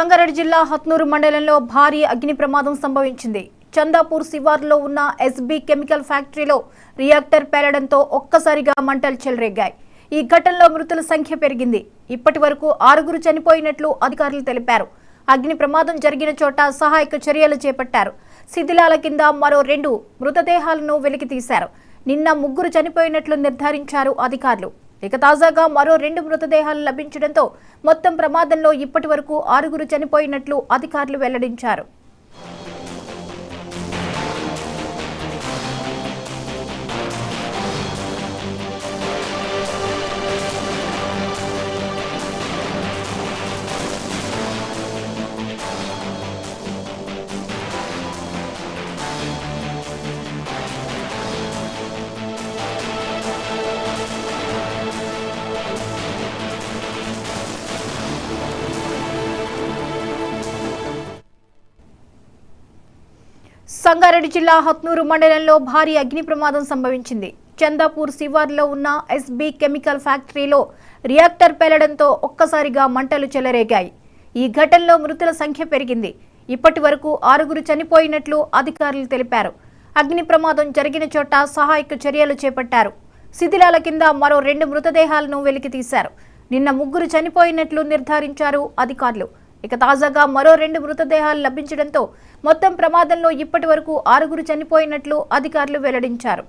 సంగారెడ్డి జిల్లా హత్నూరు మండలంలో భారీ అగ్ని ప్రమాదం సంభవించింది. చందాపూర్ శివార్లో ఉన్న ఎస్బీ కెమికల్ ఫ్యాక్టరీలో రియాక్టర్ పేలడంతో ఒక్కసారిగా మంటలు చెలరేగాయి. ఈ ఘటనలో మృతుల సంఖ్య పెరిగింది. ఇప్పటివరకు 6 చనిపోయినట్లు అధికారులు తెలిపారు. అగ్ని ప్రమాదం జరిగిన చోట సహాయక చర్యలు చేపట్టారు. శిథిలాల కింద మరో 2 మృతదేహాలను వెలికితీశారు. నిన్న 3 చనిపోయినట్లు నిర్ధారించారు అధికారులు. ఇక తాజాగా మరో 2 మృతదేహాలు లభించడంతో మొత్తం ప్రమాదంలో ఇప్పటివరకు 6 చనిపోయినట్లు అధికారులు వెల్లడించారు. సంగారెడ్డి జిల్లా హత్నూరు మండలంలో భారీ అగ్ని ప్రమాదం సంభవించింది. చందాపూర్ శివార్లో ఉన్న ఎస్బీ కెమికల్ ఫ్యాక్టరీలో రియాక్టర్ పేలడంతో ఒక్కసారిగా మంటలు చెలరేగాయి. ఈ ఘటనలో మృతుల సంఖ్య పెరిగింది. ఇప్పటివరకు 6 చనిపోయినట్లు అధికారులు తెలిపారు. అగ్ని ప్రమాదం జరిగిన చోట సహాయక చర్యలు చేపట్టారు. శిథిలాల కింద మరో 2 మృతదేహాలను వెలికితీశారు. నిన్న 3 చనిపోయినట్లు నిర్ధారించారు అధికారులు. ఇక తాజాగా మరో 2 మృతదేహాలు లభించడంతో మొత్తం ప్రమాదంలో ఇప్పటివరకు 6 చనిపోయినట్లు అధికారులు వెల్లడించారు.